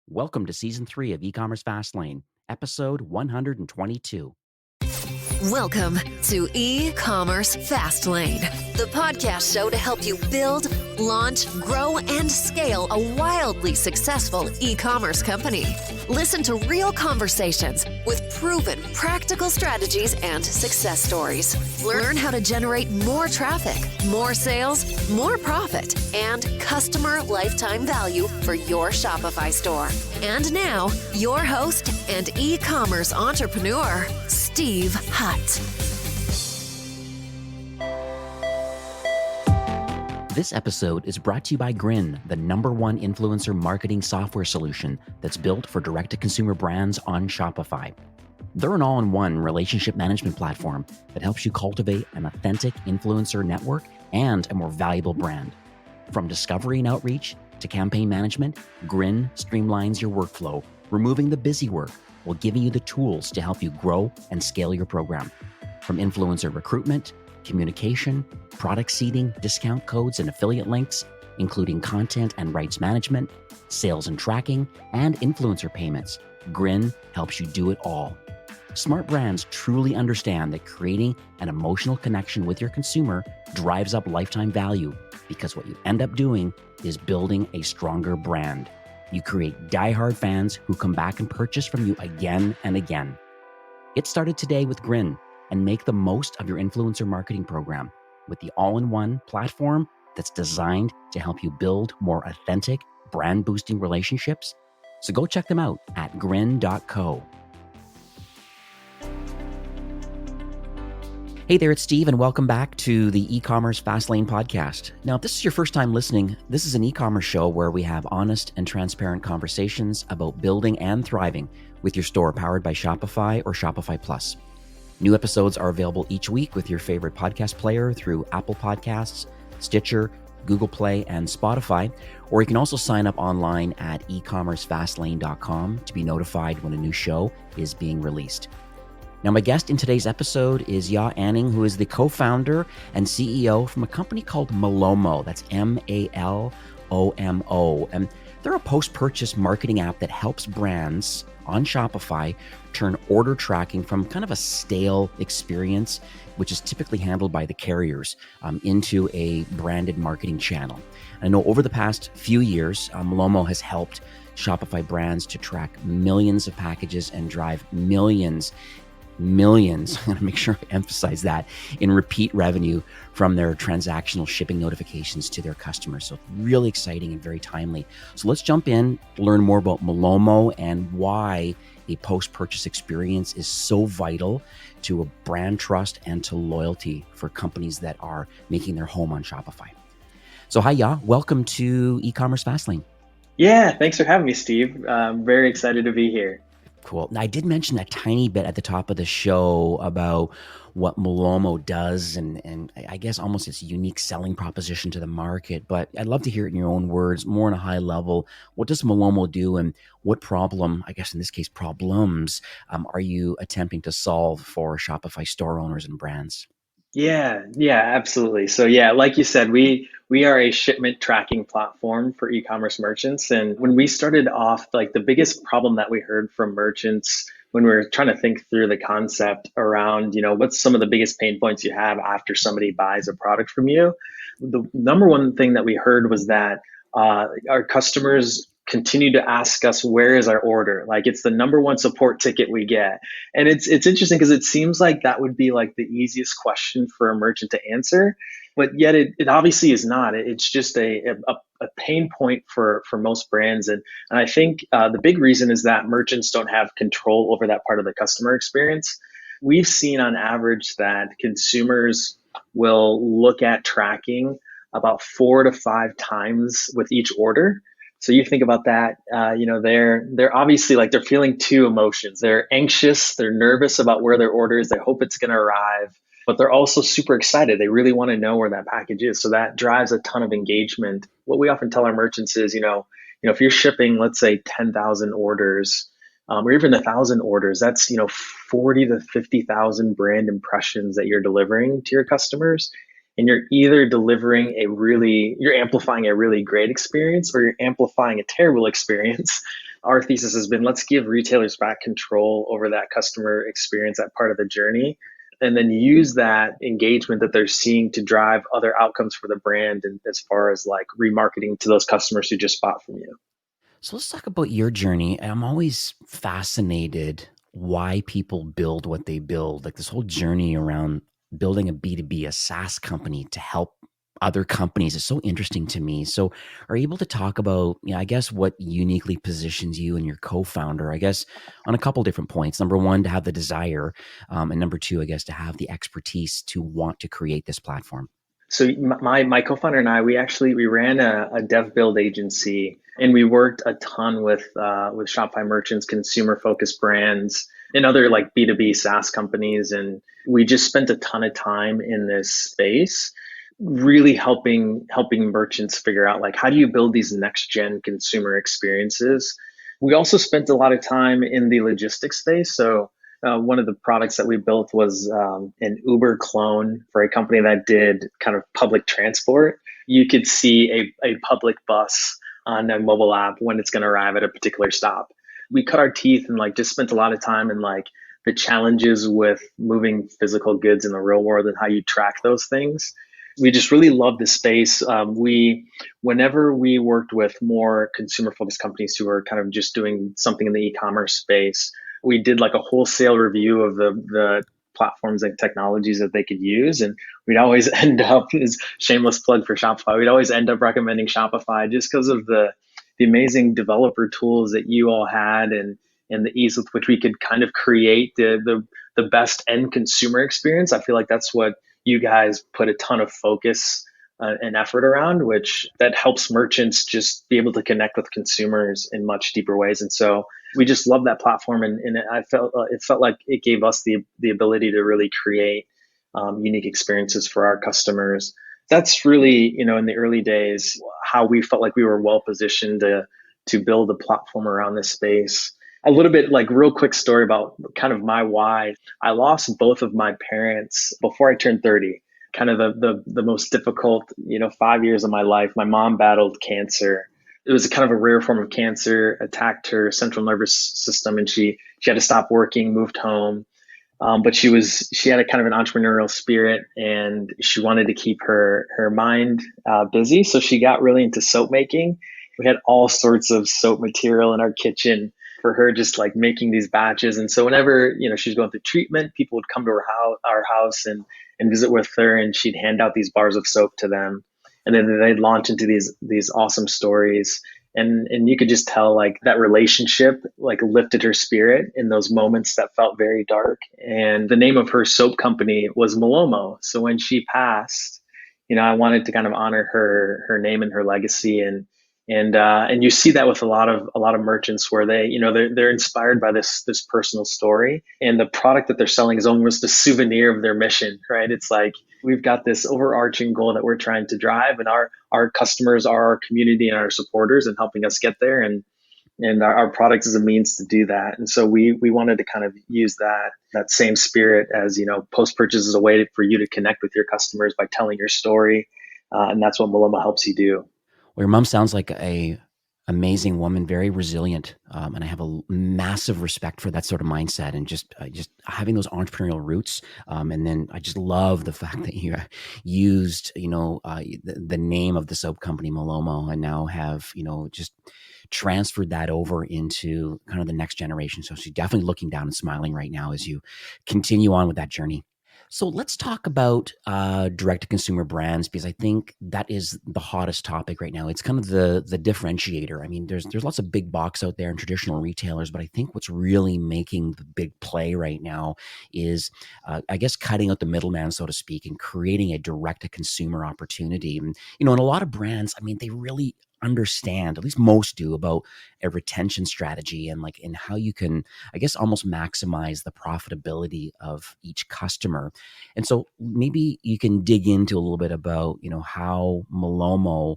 Welcome to Season 3 of E-Commerce Fastlane, Episode 122. Welcome to E-Commerce Fastlane, the podcast show to help you build, launch, grow, and scale a wildly successful e-commerce company. Listen to real conversations with proven practical strategies and success stories. Learn how to generate more traffic, more sales, more profit, and customer lifetime value for your Shopify store. And now, your host and e-commerce entrepreneur, Steve Hutt. This episode is brought to you by Grin, the #1 influencer marketing software solution that's built for direct-to-consumer brands on Shopify. They're an all-in-one relationship management platform that helps you cultivate an authentic influencer network and a more valuable brand. From discovery and outreach to campaign management, Grin streamlines your workflow, removing the busy work while giving you the tools to help you grow and scale your program. From influencer recruitment, communication, product seeding, discount codes, and affiliate links, including content and rights management, sales and tracking, and influencer payments, Grin helps you do it all. Smart brands truly understand that creating an emotional connection with your consumer drives up lifetime value, because what you end up doing is building a stronger brand. You create diehard fans who come back and purchase from you again and again. Get started today with Grin and make the most of your influencer marketing program with the all-in-one platform that's designed to help you build more authentic, brand-boosting relationships. So go check them out at grin.co. Hey there, it's Steve, and welcome back to the E-Commerce Fastlane podcast. Now, if this is your first time listening, this is an e-commerce show where we have honest and transparent conversations about building and thriving with your store powered by Shopify or Shopify Plus. New episodes are available each week with your favorite podcast player through Apple Podcasts, Stitcher, Google Play, and Spotify, or you can also sign up online at ecommercefastlane.com to be notified when a new show is being released. Now, my guest in today's episode is Ya Anning, who is the co-founder and CEO from a company called Malomo. That's Malomo. And they're a post-purchase marketing app that helps brands on Shopify turn order tracking from kind of a stale experience, which is typically handled by the carriers, into a branded marketing channel. I know over the past few years, Malomo has helped Shopify brands to track millions of packages and drive millions, I'm going to make sure I emphasize that, in repeat revenue from their transactional shipping notifications to their customers. So really exciting and very timely. So let's jump in, learn more about Malomo and why a post-purchase experience is so vital to a brand trust and to loyalty for companies that are making their home on Shopify. So hi, Ya. Welcome to E-Commerce Fastlane. Yeah, thanks for having me, Steve. I'm very excited to be here. Cool. Now, I did mention a tiny bit at the top of the show about what Malomo does and I guess almost its unique selling proposition to the market, but I'd love to hear it in your own words, more on a high level. What does Malomo do and what problem, I guess in this case problems, are you attempting to solve for Shopify store owners and brands? Yeah, absolutely. So yeah, like you said, we are a shipment tracking platform for e-commerce merchants. And when we started off, like the biggest problem that we heard from merchants when we were trying to think through the concept around, what's some of the biggest pain points you have after somebody buys a product from you, the number one thing that we heard was that our customers continue to ask us, where is our order? Like it's the number one support ticket we get. And it's interesting because it seems like that would be like the easiest question for a merchant to answer, but yet it obviously is not. It's just a pain point for most brands. And I think the big reason is that merchants don't have control over that part of the customer experience. We've seen on average that consumers will look at tracking about 4 to 5 times with each order. So you think about that, they're obviously like they're feeling two emotions. They're anxious, they're nervous about where their order is. They hope it's going to arrive, but they're also super excited. They really want to know where that package is. So that drives a ton of engagement. What we often tell our merchants is, if you're shipping, let's say 10,000 orders, or even 1,000 orders, that's, 40 to 50,000 brand impressions that you're delivering to your customers. and you're either you're amplifying a really great experience or you're amplifying a terrible experience. Our thesis has been, let's give retailers back control over that customer experience, that part of the journey, and then use that engagement that they're seeing to drive other outcomes for the brand, and as far as like remarketing to those customers who just bought from you. So let's talk about your journey. I'm always fascinated why people build what they build, like this whole journey around building a B2B, a SaaS company to help other companies is so interesting to me. So are you able to talk about, I guess, what uniquely positions you and your co-founder, I guess, on a couple different points? Number one, to have the desire, and number two, I guess, to have the expertise to want to create this platform. So my co-founder and I, we ran a dev build agency, and we worked a ton with Shopify merchants, consumer focused brands, and other like B2B SaaS companies, and we just spent a ton of time in this space, really helping merchants figure out like, how do you build these next gen consumer experiences. We also spent a lot of time in the logistics space. So one of the products that we built was an Uber clone for a company that did kind of public transport. You could see a public bus on a mobile app when it's going to arrive at a particular stop. We cut our teeth and like just spent a lot of time in like the challenges with moving physical goods in the real world and how you track those things. We just really love the space. Whenever we worked with more consumer focused companies who are kind of just doing something in the e-commerce space, we did like a wholesale review of the platforms and technologies that they could use. And we'd always end up, as shameless plug for Shopify, we'd always end up recommending Shopify just because of the amazing developer tools that you all had, and the ease with which we could kind of create the best end consumer experience. I feel like that's what you guys put a ton of focus and effort around, which that helps merchants just be able to connect with consumers in much deeper ways. And so we just love that platform, and it felt like it gave us the ability to really create unique experiences for our customers. That's really, in the early days, how we felt like we were well positioned to build a platform around this space. A little bit like real quick story about kind of my why. I lost both of my parents before I turned 30. Kind of the most difficult, 5 years of my life. My mom battled cancer. It was a kind of a rare form of cancer, attacked her central nervous system, and she had to stop working, moved home. But she had a kind of an entrepreneurial spirit, and she wanted to keep her mind busy. So she got really into soap making. We had all sorts of soap material in our kitchen for her, just like making these batches. And so whenever, she was going through treatment, people would come to our house and visit with her, and she'd hand out these bars of soap to them. And then they'd launch into these awesome stories. And you could just tell like that relationship like lifted her spirit in those moments that felt very dark. And the name of her soap company was Malomo. So when she passed, I wanted to kind of honor her name and her legacy. And you see that with a lot of merchants where they're inspired by this personal story, and the product that they're selling is almost a souvenir of their mission, right? It's like we've got this overarching goal that we're trying to drive, and our customers are our community and our supporters and helping us get there, and our product is a means to do that. And so we wanted to kind of use that same spirit as post purchase is a way for you to connect with your customers by telling your story, and that's what Maloma helps you do. Well, your mom sounds like a amazing woman, very resilient, and I have a massive respect for that sort of mindset and just having those entrepreneurial roots. And then I just love the fact that you used the name of the soap company Malomo, and now have just transferred that over into kind of the next generation. So she's definitely looking down and smiling right now as you continue on with that journey. So let's talk about direct-to-consumer brands, because I think that is the hottest topic right now. It's kind of the differentiator. I mean, there's lots of big box out there and traditional retailers, but I think what's really making the big play right now is, I guess, cutting out the middleman, so to speak, and creating a direct-to-consumer opportunity. And and a lot of brands, I mean, they really understand, at least most do, about a retention strategy and like in how you can, I guess, almost maximize the profitability of each customer. And so maybe you can dig into a little bit about how Malomo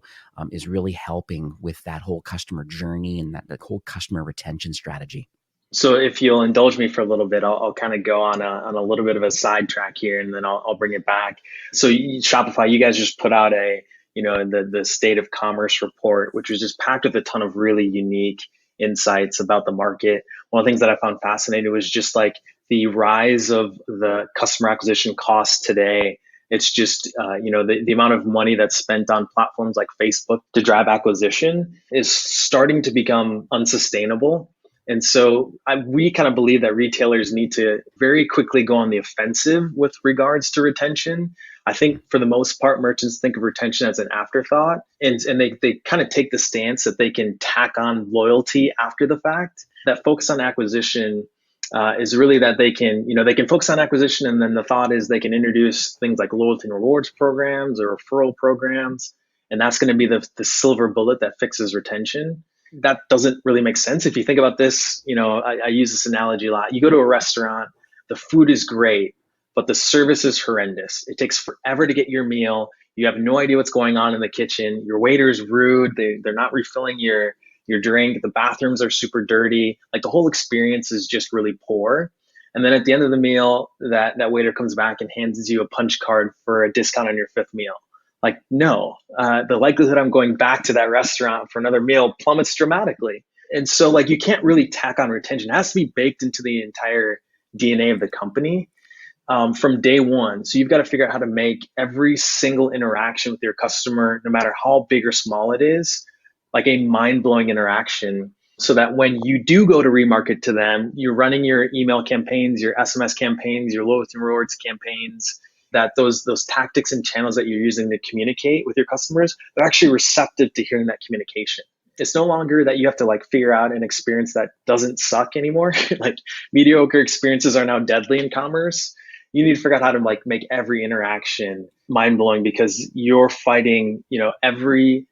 is really helping with that whole customer journey and that whole customer retention strategy. So if you'll indulge me for a little bit, I'll kind of go on a little bit of a sidetrack here, and then I'll bring it back. So Shopify, you guys just put out the state of commerce report, which was just packed with a ton of really unique insights about the market. One of the things that I found fascinating was just like the rise of the customer acquisition costs today. It's just, the amount of money that's spent on platforms like Facebook to drive acquisition is starting to become unsustainable. And so we kind of believe that retailers need to very quickly go on the offensive with regards to retention. I think for the most part, merchants think of retention as an afterthought, and they kind of take the stance that they can tack on loyalty after the fact. That focus on acquisition is really that they can focus on acquisition, and then the thought is they can introduce things like loyalty and rewards programs or referral programs, and that's going to be the silver bullet that fixes retention. That doesn't really make sense. If you think about this, I use this analogy a lot. You go to a restaurant, the food is great, but the service is horrendous. It takes forever to get your meal. You have no idea what's going on in the kitchen. Your waiter's rude. They're not refilling your drink. The bathrooms are super dirty. Like the whole experience is just really poor. And then at the end of the meal, that waiter comes back and hands you a punch card for a discount on your fifth meal. Like, no, the likelihood I'm going back to that restaurant for another meal plummets dramatically. And so like you can't really tack on retention. It has to be baked into the entire DNA of the company from day one. So you've got to figure out how to make every single interaction with your customer, no matter how big or small it is, like a mind-blowing interaction, so that when you do go to remarket to them, you're running your email campaigns, your SMS campaigns, your loyalty and rewards campaigns, that those tactics and channels that you're using to communicate with your customers, they're actually receptive to hearing that communication. It's no longer that you have to like figure out an experience that doesn't suck anymore. Like mediocre experiences are now deadly in commerce. You need to figure out how to like make every interaction mind-blowing, because you're fighting, every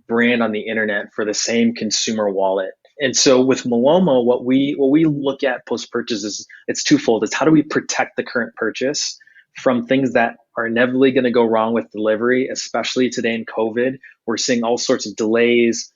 brand on the internet for the same consumer wallet. And so with Malomo, what we look at post-purchase is it's twofold. It's how do we protect the current purchase from things that are inevitably going to go wrong with delivery, especially today in COVID. We're seeing all sorts of delays,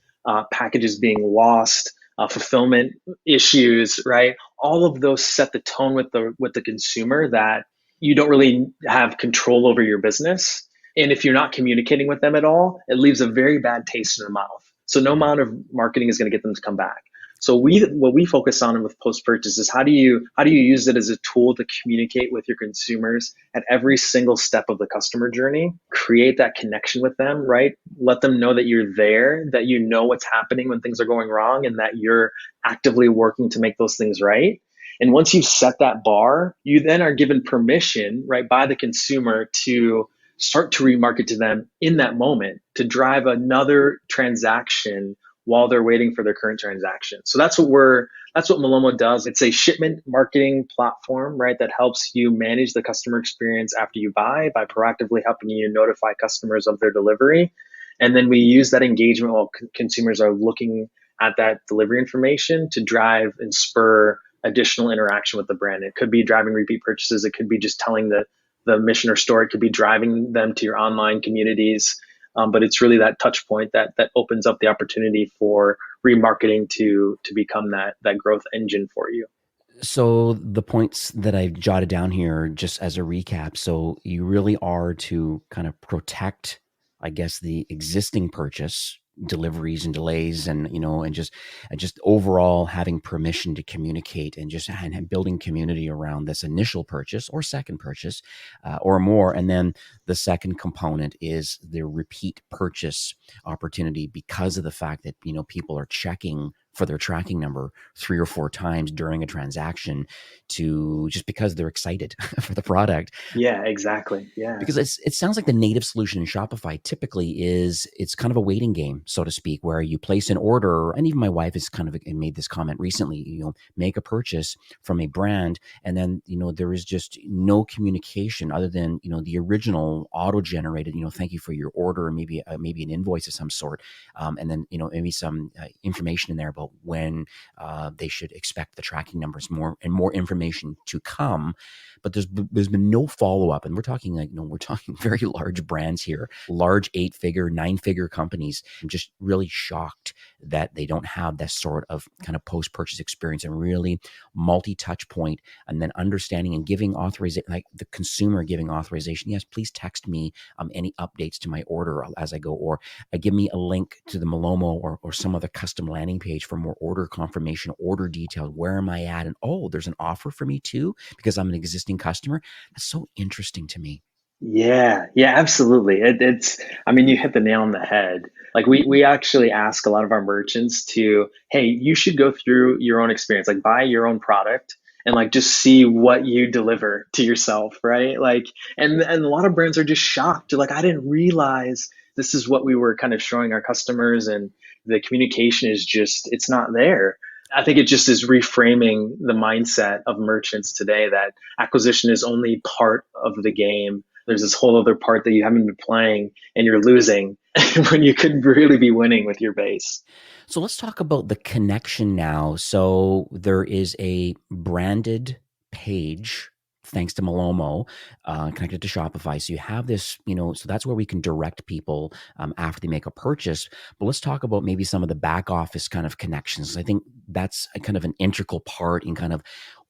packages being lost, fulfillment issues, right? All of those set the tone with the consumer that you don't really have control over your business. And if you're not communicating with them at all, it leaves a very bad taste in their mouth. So no amount of marketing is going to get them to come back. So what we focus on with post-purchase is how do you use it as a tool to communicate with your consumers at every single step of the customer journey, create that connection with them, right? Let them know that you're there, that you know what's happening when things are going wrong, and that you're actively working to make those things right. And once you've set that bar, you then are given permission, right, by the consumer to start to remarket to them in that moment to drive another transaction while they're waiting for their current transaction. So that's what Malomo does. It's a shipment marketing platform, right, that helps you manage the customer experience after you buy by proactively helping you notify customers of their delivery. And then we use that engagement while consumers are looking at that delivery information to drive and spur additional interaction with the brand. It could be driving repeat purchases. It could be just telling the mission or store. It could be driving them to your online communities. But it's really that touch point that opens up the opportunity for remarketing to become that growth engine for you. So the points that I've jotted down here, just as a recap, so you really are to kind of protect, I guess, the existing purchase, deliveries and delays, and just overall having permission to communicate and just and building community around this initial purchase or second purchase or more. And then the second component is the repeat purchase opportunity, because of the fact that people are checking for their tracking number 3 or 4 times during a transaction, to just because they're excited for the product. Yeah, exactly. Yeah. Because it sounds like the native solution in Shopify typically it's kind of a waiting game, so to speak, where you place an order, and even my wife has kind of made this comment recently, make a purchase from a brand, and then, there is just no communication other than, the original auto-generated, thank you for your order, maybe an invoice of some sort. And then, maybe some information in there about about when they should expect the tracking numbers more information to come. But there's been no follow up, and we're talking we're talking very large brands here, large 8-figure, 9-figure companies. I'm just really shocked that they don't have that sort of kind of post purchase experience and really multi touch point, and then understanding and giving authorization, like the consumer giving authorization. Yes, please text me any updates to my order as I go, or give me a link to the Malomo or some other custom landing page for more order confirmation, order details. Where am I at? And there's an offer for me too because I'm an existing customer. That's so interesting to me. Yeah, yeah, absolutely. I mean, you hit the nail on the head. Like we actually ask a lot of our merchants to, hey, you should go through your own experience, like buy your own product and like just see what you deliver to yourself, right? Like, and a lot of brands are just shocked. They're like, I didn't realize this is what we were kind of showing our customers, and the communication is just, it's not there. I think it just is reframing the mindset of merchants today that acquisition is only part of the game. There's this whole other part that you haven't been playing and you're losing when you could really be winning with your base. So let's talk about the connection now. So there is a branded page, thanks to Malomo, connected to Shopify. So you have this, so that's where we can direct people after they make a purchase. But let's talk about maybe some of the back office kind of connections. I think that's a kind of an integral part in kind of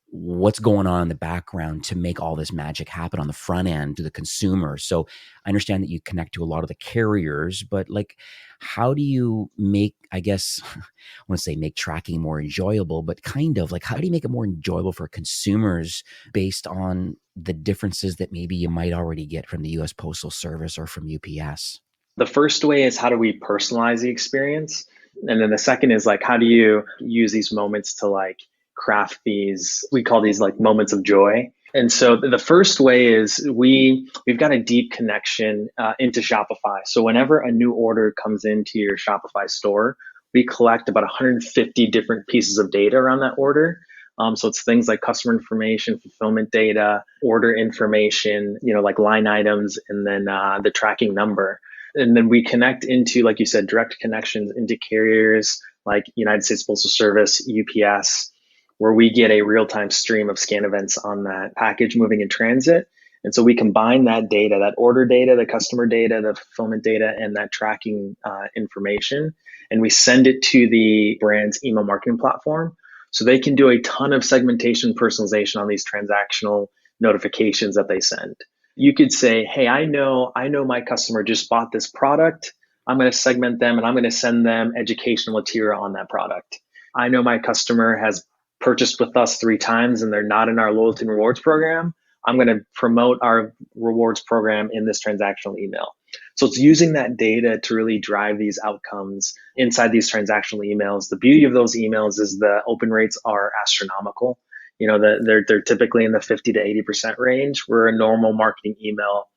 what's going on in the background to make all this magic happen on the front end to the consumer. So I understand that you connect to a lot of the carriers, but like, how do you make, I guess, I want to say make tracking more enjoyable, but kind of like, how do you make it more enjoyable for consumers based on the differences that maybe you might already get from the US Postal Service or from UPS? The first way is, how do we personalize the experience? And then the second is like, how do you use these moments to like craft these, we call these like moments of joy. And so the first way is we've got a deep connection into Shopify. So whenever a new order comes into your Shopify store, we collect about 150 different pieces of data around that order. So it's things like customer information, fulfillment data, order information, like line items, and then the tracking number. And then we connect into, like you said, direct connections into carriers like United States Postal Service, UPS, where we get a real-time stream of scan events on that package moving in transit. And so we combine that data, that order data, the customer data, the fulfillment data, and that tracking information, and we send it to the brand's email marketing platform so they can do a ton of segmentation personalization on these transactional notifications that they send. You could say, hey, I know my customer just bought this product. I'm going to segment them and I'm going to send them educational material on that product. I know my customer has purchased with us 3 times and they're not in our loyalty and rewards program. I'm going to promote our rewards program in this transactional email. So it's using that data to really drive these outcomes inside these transactional emails. The beauty of those emails is the open rates are astronomical. They're typically in the 50 to 80% range, where a normal marketing email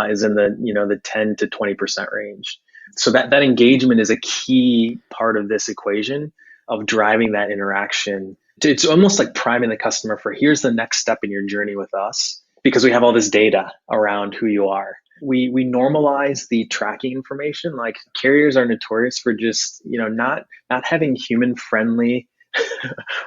is in the 10 to 20% range. So that engagement is a key part of this equation of driving that interaction. It's almost like priming the customer for, here's the next step in your journey with us, because we have all this data around who you are. We normalize the tracking information. Like, carriers are notorious for just, not having human friendly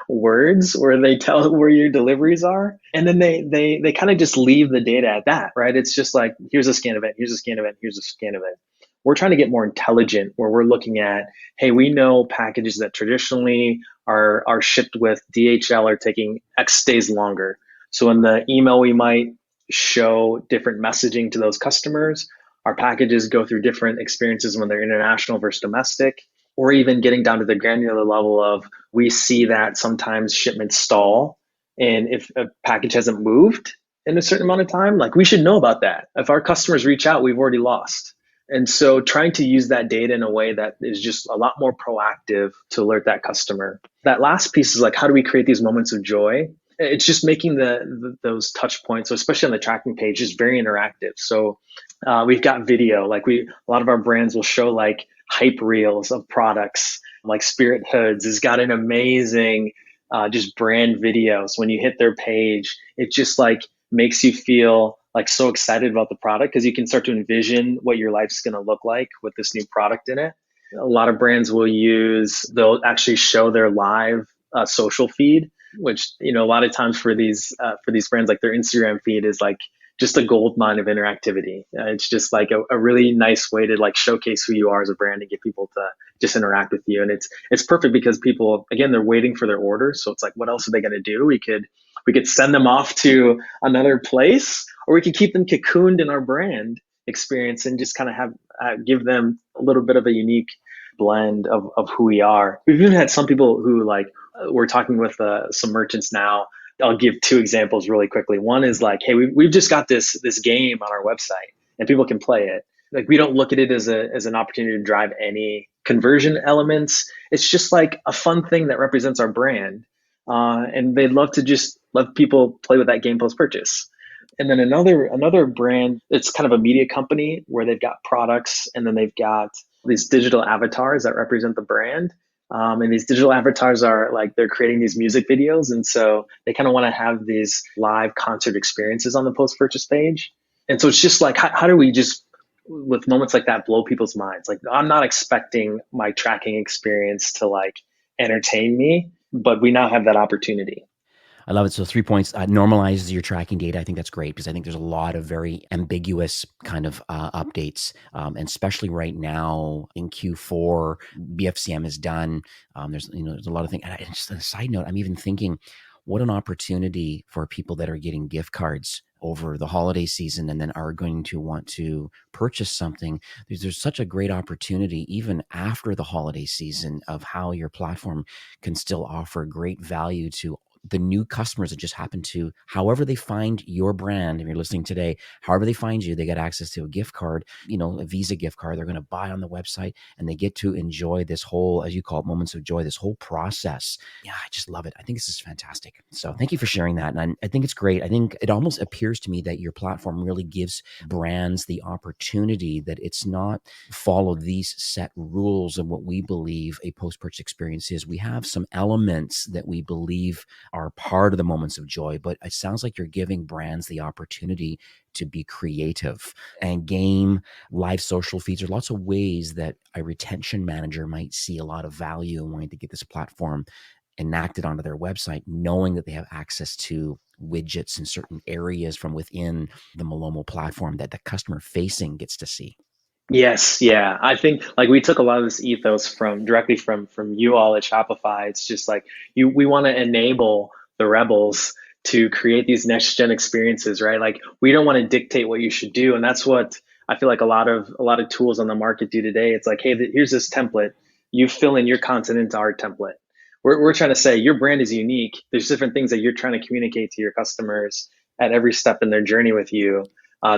words where they tell where your deliveries are. And then they kind of just leave the data at that, right? It's just like, here's a scan event, here's a scan event, here's a scan event. We're trying to get more intelligent, where we're looking at, hey, we know packages that traditionally are shipped with DHL are taking X days longer. So in the email, we might show different messaging to those customers. Our packages go through different experiences when they're international versus domestic, or even getting down to the granular level of, we see that sometimes shipments stall. And if a package hasn't moved in a certain amount of time, like, we should know about that. If our customers reach out, we've already lost. And so trying to use that data in a way that is just a lot more proactive to alert that customer. That last piece is like, how do we create these moments of joy? It's just making those touch points, so especially on the tracking page, is very interactive. So we've got video, like a lot of our brands will show like hype reels of products, like Spirit Hoods has got an amazing just brand video. So when you hit their page, it just like makes you feel like so excited about the product, because you can start to envision what your life's going to look like with this new product in it. A lot of brands they'll actually show their live social feed, which, a lot of times for these brands, like their Instagram feed is like just a gold mine of interactivity. It's just like a really nice way to like showcase who you are as a brand and get people to just interact with you. And it's perfect because people, again, they're waiting for their order. So it's like, what else are they going to do? We could send them off to another place, or we could keep them cocooned in our brand experience and just kind of give them a little bit of a unique blend of who we are. We've even had some people who like, we're talking with some merchants now. I'll give two examples really quickly. One is like, hey, we've just got this game on our website and people can play it. Like, we don't look at it as an opportunity to drive any conversion elements. It's just like a fun thing that represents our brand. And they'd love to just let people play with that game post purchase. And then another brand, it's kind of a media company where they've got products and then they've got these digital avatars that represent the brand. And these digital avatars are like, they're creating these music videos. And so they kind of want to have these live concert experiences on the post purchase page. And so it's just like, how do we just, with moments like that, blow people's minds? Like, I'm not expecting my tracking experience to like entertain me, but we now have that opportunity. I love it. So 3 points, normalizes your tracking data. I think that's great because I think there's a lot of very ambiguous kind of updates. And especially right now in Q4, BFCM is done. There's a lot of things. And just a side note, I'm even thinking, what an opportunity for people that are getting gift cards over the holiday season and then are going to want to purchase something. There's such a great opportunity even after the holiday season of how your platform can still offer great value to the new customers that just happen to, however they find your brand, if you're listening today, however they find you, they get access to a gift card, a Visa gift card they're going to buy on the website, and they get to enjoy this whole, as you call it, moments of joy, this whole process. Yeah, I just love it. I think this is fantastic. So thank you for sharing that. And I think it's great. I think it almost appears to me that your platform really gives brands the opportunity that it's not follow these set rules of what we believe a post-purchase experience is. We have some elements that we believe are part of the moments of joy, but it sounds like you're giving brands the opportunity to be creative and game live social feeds. There are lots of ways that a retention manager might see a lot of value in wanting to get this platform enacted onto their website, knowing that they have access to widgets in certain areas from within the Malomo platform that the customer facing gets to see. Yes, yeah. I think like we took a lot of this ethos directly from you all at Shopify. It's just like we want to enable the rebels to create these next gen experiences, right? Like, we don't want to dictate what you should do, and that's what I feel like a lot of tools on the market do today. It's like, hey, here's this template. You fill in your content into our template. We're trying to say your brand is unique. There's different things that you're trying to communicate to your customers at every step in their journey with you.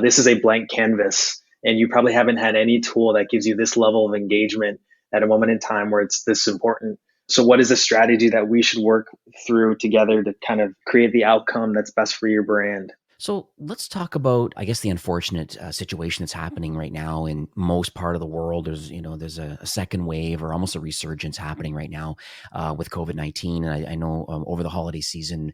This is a blank canvas, and you probably haven't had any tool that gives you this level of engagement at a moment in time where it's this important. So what is the strategy that we should work through together to kind of create the outcome that's best for your brand? So let's talk about, I guess, the unfortunate situation that's happening right now in most part of the world. There's a second wave or almost a resurgence happening right now with COVID-19. And I know over the holiday season,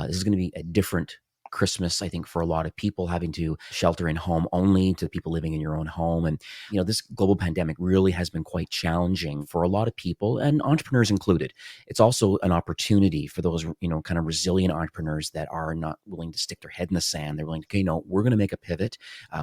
this is going to be a different Christmas, I think, for a lot of people, having to shelter in home only to people living in your own home. And, this global pandemic really has been quite challenging for a lot of people, and entrepreneurs included. It's also an opportunity for those, kind of resilient entrepreneurs that are not willing to stick their head in the sand. They're willing to, okay, no, we're going to make a pivot.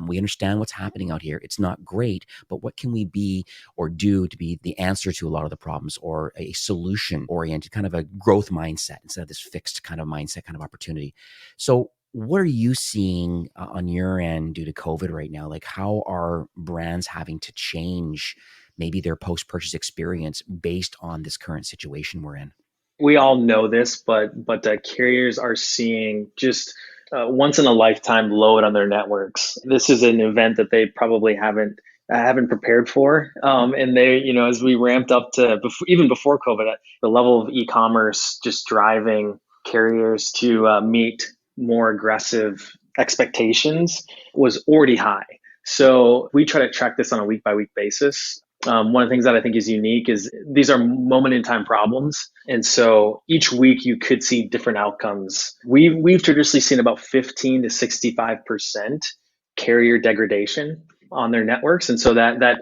We understand what's happening out here. It's not great, but what can we be or do to be the answer to a lot of the problems, or a solution oriented kind of a growth mindset instead of this fixed kind of mindset, kind of opportunity. So what are you seeing on your end due to COVID right now? Like, how are brands having to change maybe their post-purchase experience based on this current situation we're in? We all know this, but carriers are seeing just once in a lifetime load on their networks. This is an event that they probably haven't prepared for. And they, as we ramped up to even before COVID, the level of e-commerce just driving carriers to meet more aggressive expectations was already high. So we try to track this on a week by week basis. One of the things that I think is unique is these are moment in time problems. And so each week you could see different outcomes. We've traditionally seen about 15 to 65% carrier degradation on their networks. And so that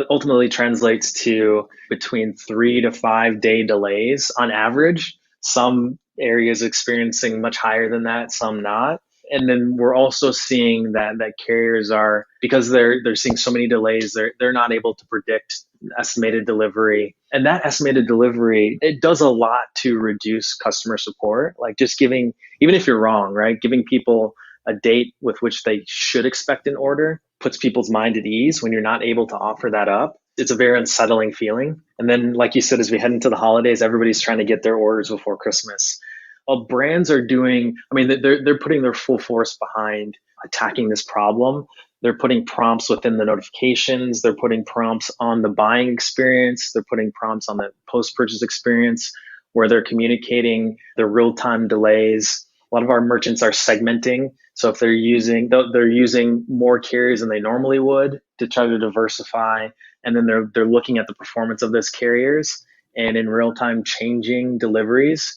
ultimately translates to between 3 to 5 day delays on average. Some areas experiencing much higher than that, some not. And then we're also seeing that carriers are, because they're seeing so many delays, they're not able to predict estimated delivery. And that estimated delivery, it does a lot to reduce customer support. Like just giving, even if you're wrong, right? Giving people a date with which they should expect an order puts people's mind at ease. When you're not able to offer that up, it's a very unsettling feeling. And then, like you said, as we head into the holidays, everybody's trying to get their orders before Christmas. Well, brands are doing, I mean, they're putting their full force behind attacking this problem. They're putting prompts within the notifications. They're putting prompts on the buying experience. They're putting prompts on the post-purchase experience where they're communicating the real-time delays. A lot of our merchants are segmenting. So if they're using more carriers than they normally would to try to diversify, and then they're looking at the performance of those carriers and in real time changing deliveries.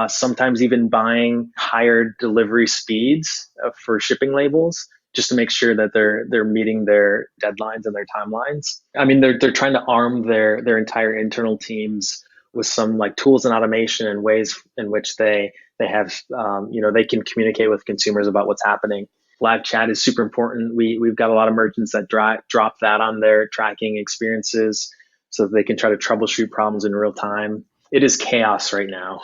Sometimes even buying higher delivery speeds for shipping labels just to make sure that they're meeting their deadlines and their timelines. I mean, they're trying to arm their entire internal teams with some like tools and automation and ways in which they have they can communicate with consumers about what's happening. Live chat is super important. We've got a lot of merchants that drop that on their tracking experiences so that they can try to troubleshoot problems in real time. It is chaos right now.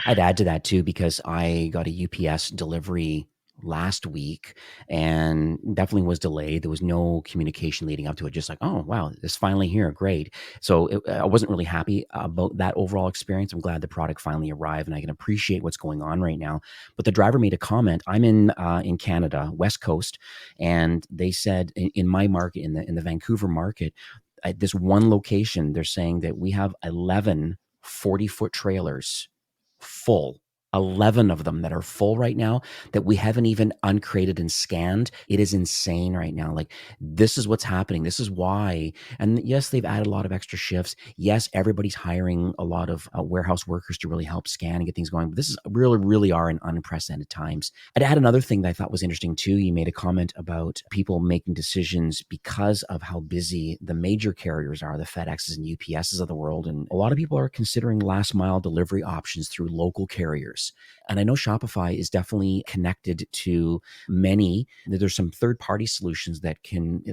I'd add to that too, because I got a UPS delivery last week and definitely was delayed. There was no communication leading up to it. Just like, oh, wow, it's finally here. Great. So I wasn't really happy about that overall experience. I'm glad the product finally arrived and I can appreciate what's going on right now. But the driver made a comment. I'm in Canada, West Coast, and they said in my market, in the Vancouver market, at this one location, they're saying that we have 11 40-foot trailers full, 11 of them that are full right now that we haven't even uncrated and scanned. It is insane right now. Like, this is what's happening. This is why. And yes, they've added a lot of extra shifts. Yes, everybody's hiring a lot of warehouse workers to really help scan and get things going. But this is really are in unprecedented times. I'd add another thing that I thought was interesting too. You made a comment about people making decisions because of how busy the major carriers are, the FedExes and UPSs of the world. And a lot of people are considering last mile delivery options through local carriers. And I know Shopify is definitely connected to many. There's some third-party solutions that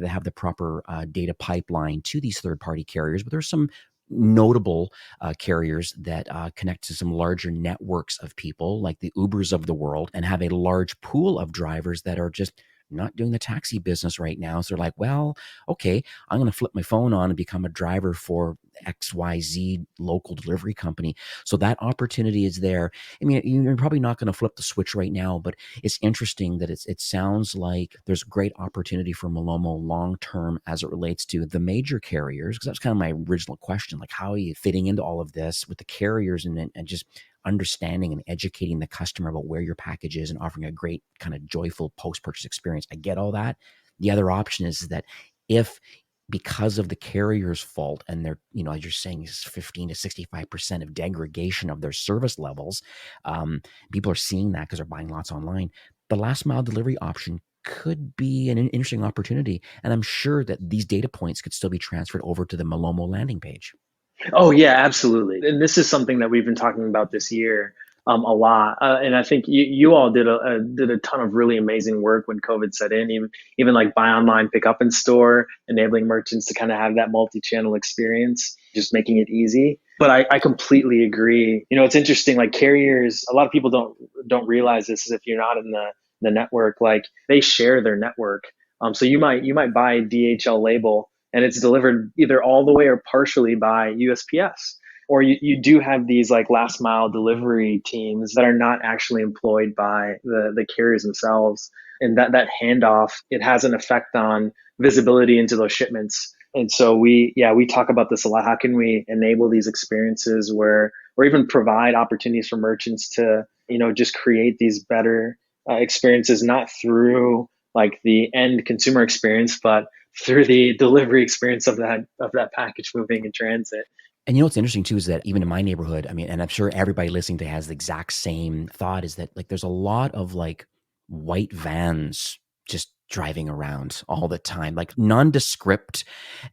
have the proper data pipeline to these third-party carriers, but there's some notable carriers that connect to some larger networks of people like the Ubers of the world and have a large pool of drivers that are just not doing the taxi business right now. So they're like, well, okay, I'm going to flip my phone on and become a driver for XYZ local delivery company. So that opportunity is there. I mean, you're probably not going to flip the switch right now, but it's interesting that it sounds like there's great opportunity for Malomo long-term as it relates to the major carriers, because that's kind of my original question. Like, how are you fitting into all of this with the carriers and just understanding and educating the customer about where your package is and offering a great kind of joyful post-purchase experience? I get all that. The other option is that if because of the carrier's fault and they're, as you're saying, is 15 to 65% of degradation of their service levels, people are seeing that because they're buying lots online. The last mile delivery option could be an interesting opportunity. And I'm sure that these data points could still be transferred over to the Malomo landing page. Oh yeah, absolutely. And this is something that we've been talking about this year a lot. And I think you all did a ton of really amazing work when COVID set in, even like buy online, pick up in store, enabling merchants to kind of have that multi-channel experience, just making it easy. But I completely agree. It's interesting, like carriers, a lot of people don't realize this is if you're not in the network, like they share their network. So you might buy a DHL label and it's delivered either all the way or partially by USPS. Or you do have these like last mile delivery teams that are not actually employed by the carriers themselves. And that handoff, it has an effect on visibility into those shipments. And so we talk about this a lot. How can we enable these experiences or even provide opportunities for merchants to, just create these better experiences, not through like the end consumer experience, but through the delivery experience of that package moving in transit. And what's interesting too is that even in my neighborhood, I mean, and I'm sure everybody listening to has the exact same thought, is that like there's a lot of like white vans just driving around all the time, like nondescript.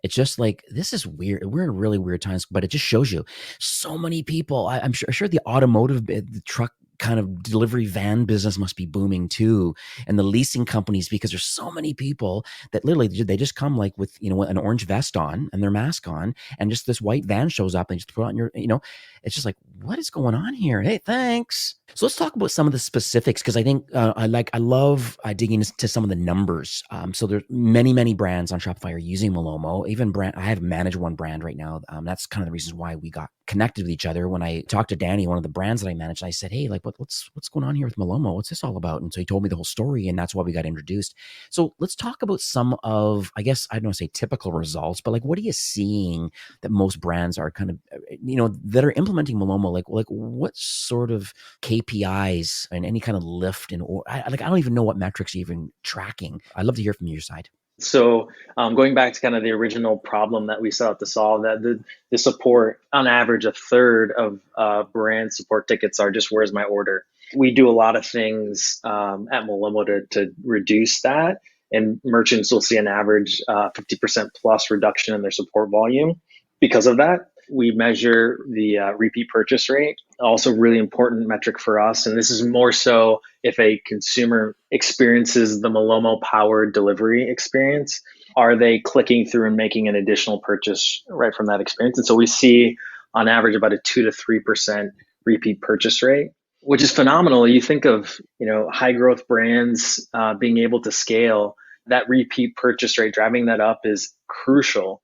It's just like, this is weird. We're in really weird times, but it just shows you so many people. I'm sure the automotive, the truck kind of delivery van business must be booming too. And the leasing companies, because there's so many people that literally they just come like with, an orange vest on and their mask on, and just this white van shows up and just put on your, it's just like, what is going on here? Hey, thanks. So let's talk about some of the specifics, because I think I love digging into some of the numbers. So there's many brands on Shopify are using Malomo. Even I have managed one brand right now. That's kind of the reasons why we got connected with each other. When I talked to Danny, one of the brands that I managed, I said, "Hey, like what's going on here with Malomo? What's this all about?" And so he told me the whole story, and that's why we got introduced. So let's talk about some of, I guess I don't want to say typical results, but like, what are you seeing that most brands are kind of, that are implementing Malomo? Like what sort of KPIs and any kind of lift I don't even know what metrics you're even tracking. I'd love to hear from your side. So going back to kind of the original problem that we set out to solve, that the support, on average, a third of brand support tickets are just, where's my order? We do a lot of things at Malomo to reduce that. And merchants will see an average 50% plus reduction in their support volume because of that. We measure the repeat purchase rate, also really important metric for us. And this is more so if a consumer experiences the Malomo powered delivery experience, are they clicking through and making an additional purchase right from that experience? And so we see on average about a 2 to 3% repeat purchase rate, which is phenomenal. You think of, high growth brands being able to scale, that repeat purchase rate, driving that up is crucial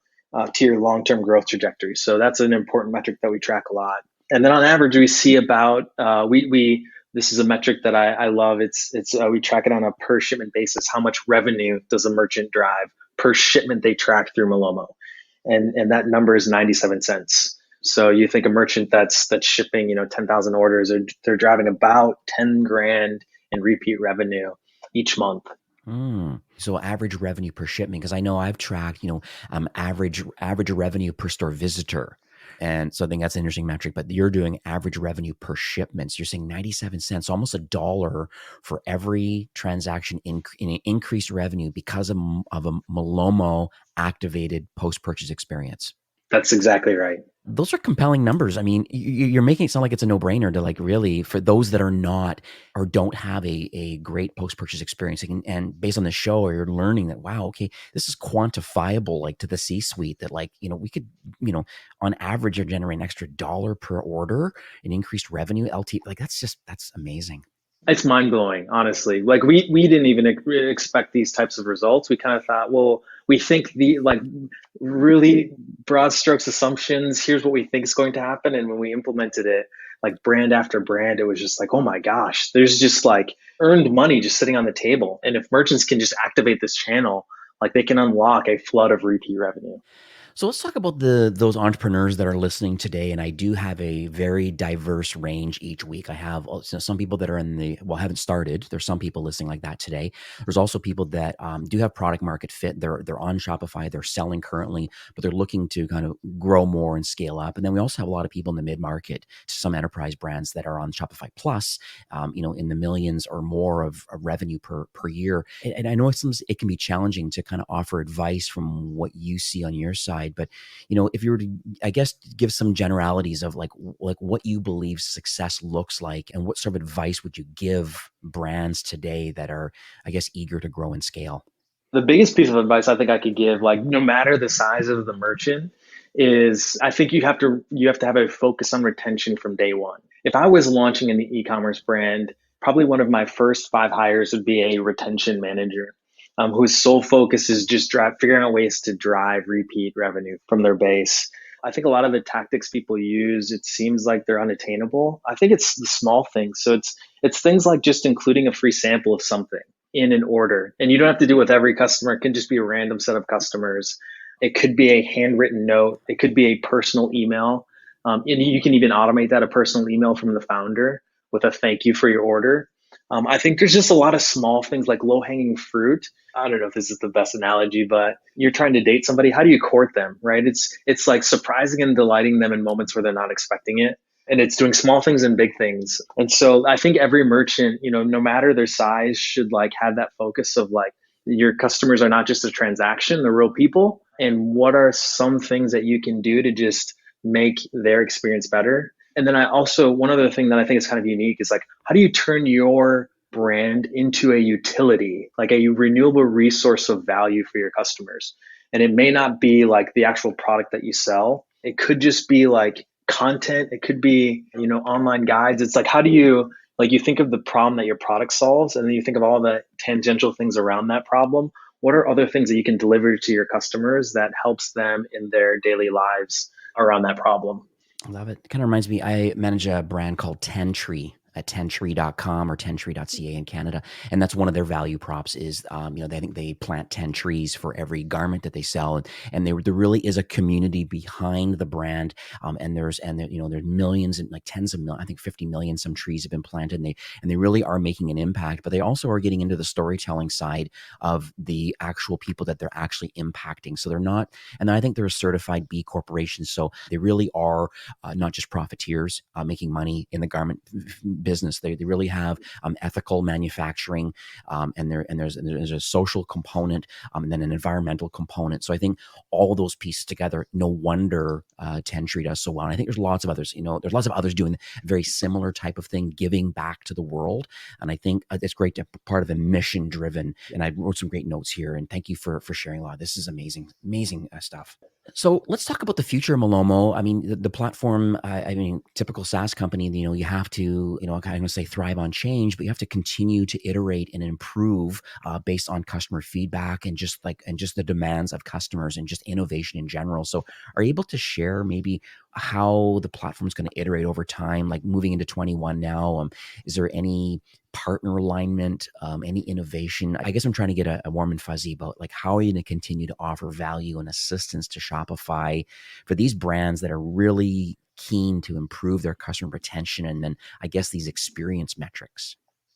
to your long-term growth trajectory. So that's an important metric that we track a lot. And then on average, we see about, this is a metric that I love. We track it on a per shipment basis. How much revenue does a merchant drive per shipment they track through Malomo? And that number is 97 cents. So you think a merchant that's shipping, 10,000 orders, they're driving about 10 grand in repeat revenue each month. So average revenue per shipment, because I know I've tracked, average revenue per store visitor. And so I think that's an interesting metric, but you're doing average revenue per shipment. So you're saying 97 cents, almost $1 for every transaction in increased revenue because of a Malomo activated post-purchase experience. That's exactly right. Those are compelling numbers. I mean, you're making it sound like it's a no-brainer to, like, really, for those that are not or don't have a great post-purchase experience, and based on the show, you're learning that, wow, okay, this is quantifiable, like to the C-suite, that, like, we could, on average, are generating an extra $1 per order in increased revenue. Like, that's amazing. It's mind-blowing, honestly. Like we didn't even expect these types of results. We kind of thought, well, we think the really broad strokes assumptions, here's what we think is going to happen. And when we implemented it, like brand after brand, it was just like, oh my gosh, there's just like earned money just sitting on the table. And if merchants can just activate this channel, like they can unlock a flood of repeat revenue. So let's talk about those entrepreneurs that are listening today. And I do have a very diverse range each week. I have some people that are haven't started. There's some people listening like that today. There's also people that do have product market fit. They're on Shopify. They're selling currently, but they're looking to kind of grow more and scale up. And then we also have a lot of people in the mid-market, some enterprise brands that are on Shopify Plus, in the millions or more of revenue per year. And I know it can be challenging to kind of offer advice from what you see on your side. But, if you were to, I guess, give some generalities of like what you believe success looks like, and what sort of advice would you give brands today that are, I guess, eager to grow and scale? The biggest piece of advice I think I could give, like no matter the size of the merchant, is I think you have to have a focus on retention from day one. If I was launching an e-commerce brand, probably one of my first 5 hires would be a retention manager. Whose sole focus is just figuring out ways to drive repeat revenue from their base. I think a lot of the tactics people use, it seems like they're unattainable. I think it's the small things. So it's things like just including a free sample of something in an order. And you don't have to do it with every customer. It can just be a random set of customers. It could be a handwritten note. It could be a personal email. And you can even automate that, a personal email from the founder with a thank you for your order. I think there's just a lot of small things like low-hanging fruit. I don't know if this is the best analogy, but you're trying to date somebody. How do you court them, right? It's like surprising and delighting them in moments where they're not expecting it. And it's doing small things and big things. And so I think every merchant, no matter their size, should like have that focus of like Your customers are not just a transaction, they're real people. And what are some things that you can do to just make their experience better? And then one other thing that I think is kind of unique is like, how do you turn your brand into a utility, like a renewable resource of value for your customers? And it may not be like the actual product that you sell. It could just be like content. It could be, online guides. It's like, how do you, like, you think of the problem that your product solves, and then you think of all the tangential things around that problem. What are other things that you can deliver to your customers that helps them in their daily lives around that problem? I love it. It kind of reminds me, I manage a brand called Tentree at tentree.com or tentree.ca in Canada. And that's one of their value props is, I think they plant 10 trees for every garment that they sell. And there really is a community behind the brand. There's millions and like tens of millions, I think 50 million, some trees have been planted, and they really are making an impact, but they also are getting into the storytelling side of the actual people that they're actually impacting. So they're not, and I think they're a certified B corporation. So they really are not just profiteers making money in the garment business. They really have ethical manufacturing, and there's a social component, and then an environmental component. So I think all those pieces together, no wonder Tentree does so well. And I think there's lots of others. There's lots of others doing a very similar type of thing, giving back to the world. And I think it's great to be part of the mission driven. And I wrote some great notes here. And thank you for sharing a lot. This is amazing stuff. So let's talk about the future, Malomo. I mean, the platform, typical SaaS company, you have to, I'm going to say thrive on change, but you have to continue to iterate and improve based on customer feedback and just the demands of customers and just innovation in general. So are you able to share maybe how the platform is going to iterate over time, like moving into 21 now? Is there any partner alignment, any innovation? I guess I'm trying to get a warm and fuzzy about like, how are you going to continue to offer value and assistance to Shopify for these brands that are really keen to improve their customer retention and then I guess these experience metrics?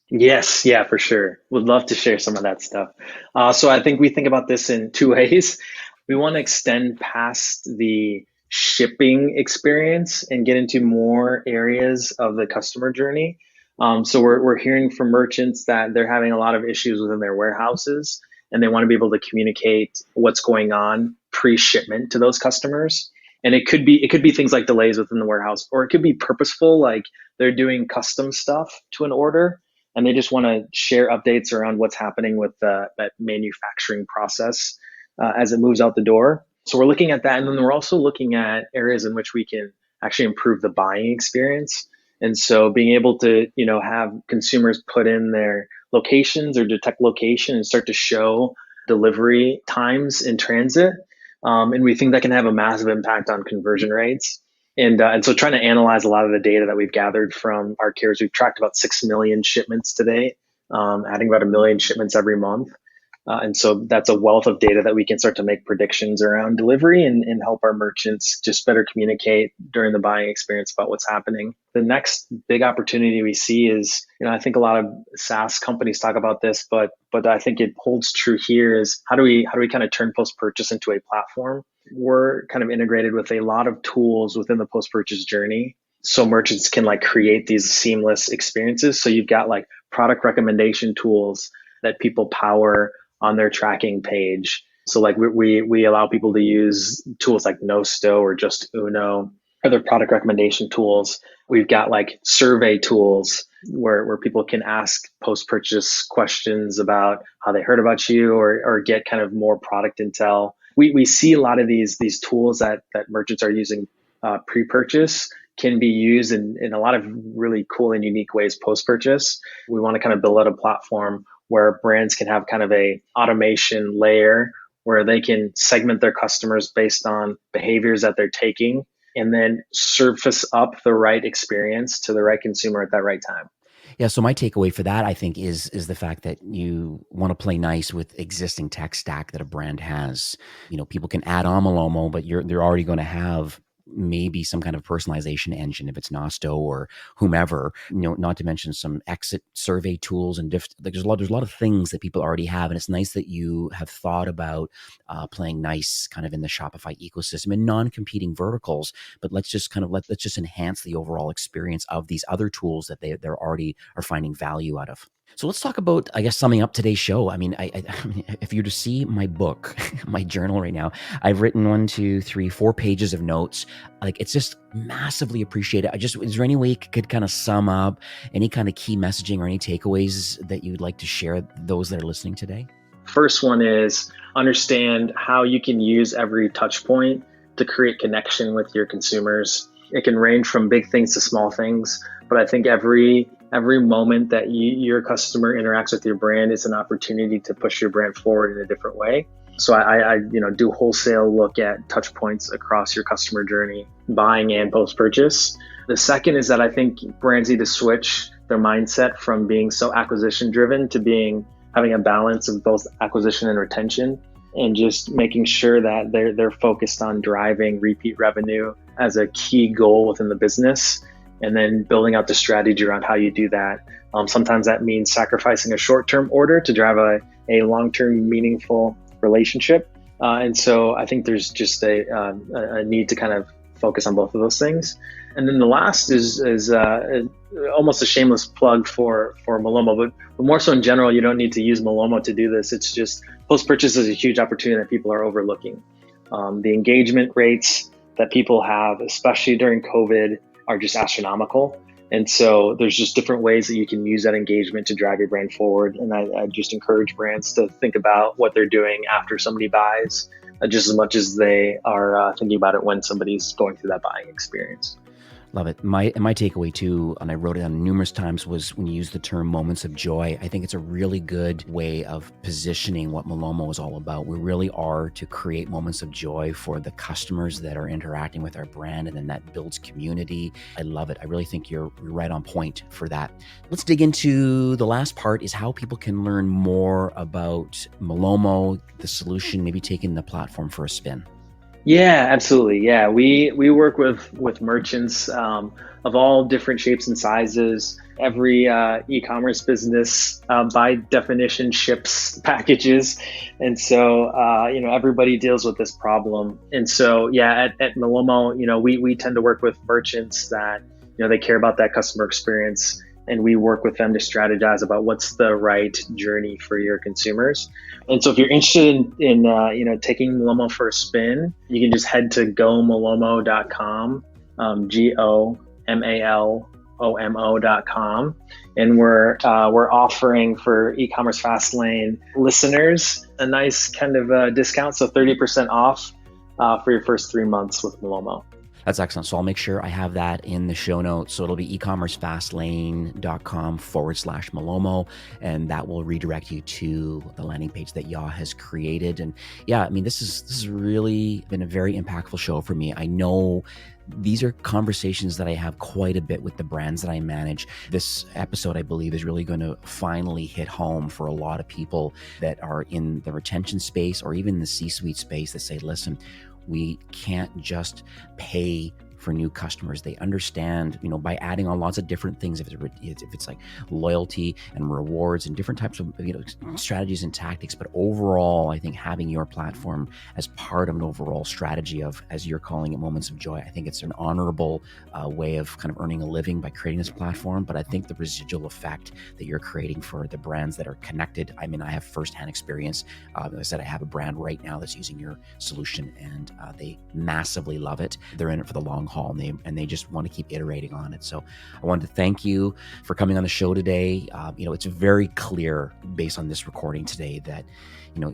Yes, yeah, for sure. Would love to share some of that stuff. So I think we think about this in two ways. We want to extend past the shipping experience and get into more areas of the customer journey. So we're hearing from merchants that they're having a lot of issues within their warehouses, and they want to be able to communicate what's going on pre-shipment to those customers. And it could be things like delays within the warehouse, or it could be purposeful, like they're doing custom stuff to an order and they just want to share updates around what's happening with that manufacturing process as it moves out the door. So we're looking at that. And then we're also looking at areas in which we can actually improve the buying experience. And so being able to, have consumers put in their locations or detect location and start to show delivery times in transit. And we think that can have a massive impact on conversion rates. And so trying to analyze a lot of the data that we've gathered from our carriers, we've tracked about 6 million shipments today, adding about 1 million shipments every month. And so that's a wealth of data that we can start to make predictions around delivery and help our merchants just better communicate during the buying experience about what's happening. The next big opportunity we see is, I think a lot of SaaS companies talk about this, but I think it holds true here is how do we kind of turn post-purchase into a platform? We're kind of integrated with a lot of tools within the post-purchase journey. So merchants can like create these seamless experiences. So you've got like product recommendation tools that people power on their tracking page. So like we allow people to use tools like Nosto or just Uno, other product recommendation tools. We've got like survey tools where people can ask post-purchase questions about how they heard about you or get kind of more product intel. We see a lot of these tools that merchants are using pre-purchase can be used in a lot of really cool and unique ways post-purchase. We want to kind of build out a platform where brands can have kind of a automation layer where they can segment their customers based on behaviors that they're taking and then surface up the right experience to the right consumer at that right time. Yeah. So my takeaway for that, I think, is the fact that you want to play nice with existing tech stack that a brand has. People can add on Malomo, but they're already going to have maybe some kind of personalization engine if it's Nosto or whomever, not to mention some exit survey tools and there's a lot of things that people already have. And it's nice that you have thought about playing nice kind of in the Shopify ecosystem and non-competing verticals, but let's just enhance the overall experience of these other tools that they're already are finding value out of. So let's talk about, I guess, summing up today's show. I mean, I mean, if you were to see my book, my journal right now, I've written 4 pages of notes. Like, it's just massively appreciated. Is there any way you could kind of sum up any kind of key messaging or any takeaways that you'd like to share those that are listening today? First one is understand how you can use every touch point to create connection with your consumers. It can range from big things to small things, but I think every moment that your customer interacts with your brand is an opportunity to push your brand forward in a different way. So I do wholesale look at touch points across your customer journey, buying and post-purchase. The second is that I think brands need to switch their mindset from being so acquisition driven to having a balance of both acquisition and retention, and just making sure that they're focused on driving repeat revenue as a key goal within the business, and then building out the strategy around how you do that. Sometimes that means sacrificing a short-term order to drive a long-term meaningful relationship. And so I think there's just a need to kind of focus on both of those things. And then the last is almost a shameless plug for Malomo, but more so in general, you don't need to use Malomo to do this. It's just post-purchase is a huge opportunity that people are overlooking. The engagement rates that people have, especially during COVID, are just astronomical. And so there's just different ways that you can use that engagement to drive your brand forward. And I just encourage brands to think about what they're doing after somebody buys, just as much as they are thinking about it when somebody's going through that buying experience. Love it. My takeaway too, and I wrote it down numerous times, was when you use the term moments of joy. I think it's a really good way of positioning what Malomo is all about. We really are to create moments of joy for the customers that are interacting with our brand, and then that builds community. I love it. I really think you're right on point for that. Let's dig into the last part, is how people can learn more about Malomo, the solution, maybe taking the platform for a spin. Yeah, absolutely. Yeah, we work with merchants of all different shapes and sizes. Every e-commerce business, by definition, ships packages, and so everybody deals with this problem. And so yeah, at Malomo, we tend to work with merchants that they care about that customer experience, and we work with them to strategize about what's the right journey for your consumers. And so if you're interested in taking Malomo for a spin, you can just head to gomalomo.com, GOMALOMO.com. And we're offering for e-commerce Fastlane listeners a nice kind of discount, so 30% off for your first 3 months with Malomo. That's excellent. So I'll make sure I have that in the show notes. So it'll be ecommercefastlane.com/Malomo, and that will redirect you to the landing page that Yaw has created. And yeah, I mean, this has really been a very impactful show for me. I know these are conversations that I have quite a bit with the brands that I manage. This episode, I believe, is really going to finally hit home for a lot of people that are in the retention space or even the C-suite space that say, listen, we can't just pay for new customers. They understand, by adding on lots of different things, if it's like loyalty and rewards and different types of strategies and tactics. But overall, I think having your platform as part of an overall strategy of, as you're calling it, moments of joy, I think it's an honorable way of kind of earning a living by creating this platform. But I think the residual effect that you're creating for the brands that are connected, I mean, I have firsthand experience. As I said, I have a brand right now that's using your solution, and they massively love it. They're in it for the long haul, and they just want to keep iterating on it. So I wanted to thank you for coming on the show today. It's very clear based on this recording today that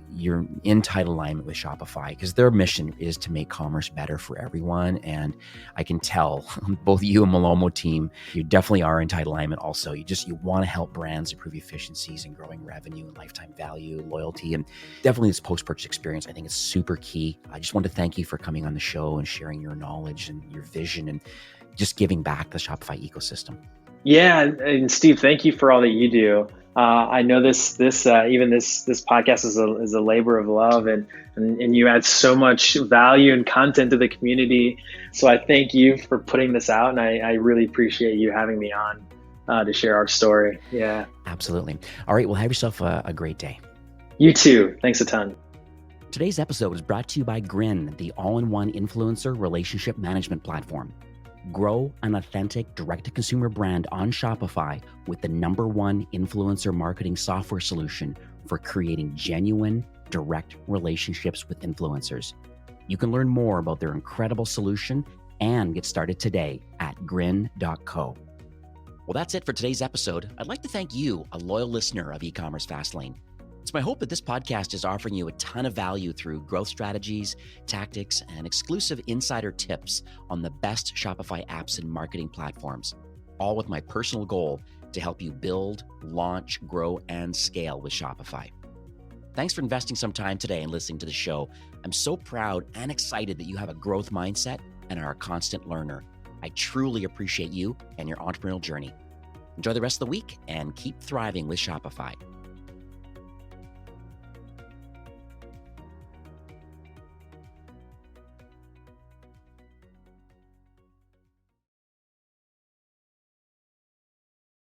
you're in tight alignment with Shopify, because their mission is to make commerce better for everyone. And I can tell both you and Malomo team, you definitely are in tight alignment also. You want to help brands improve efficiencies and growing revenue and lifetime value, loyalty, and definitely this post-purchase experience. I think it's super key. I just want to thank you for coming on the show and sharing your knowledge and your vision and just giving back the Shopify ecosystem. Yeah, and Steve, thank you for all that you do. I know this podcast is a labor of love, and you add so much value and content to the community. So I thank you for putting this out, and I really appreciate you having me on to share our story. Yeah, absolutely. All right, well, have yourself a great day. You too. Thanks a ton. Today's episode is brought to you by Grin, the all-in-one influencer relationship management platform. Grow an authentic direct-to-consumer brand on Shopify with the #1 influencer marketing software solution for creating genuine, direct relationships with influencers. You can learn more about their incredible solution and get started today at grin.co. Well, that's it for today's episode. I'd like to thank you, a loyal listener of E-commerce Fastlane. It's my hope that this podcast is offering you a ton of value through growth strategies, tactics, and exclusive insider tips on the best Shopify apps and marketing platforms, all with my personal goal to help you build, launch, grow, and scale with Shopify. Thanks for investing some time today and listening to the show. I'm so proud and excited that you have a growth mindset and are a constant learner. I truly appreciate you and your entrepreneurial journey. Enjoy the rest of the week and keep thriving with Shopify.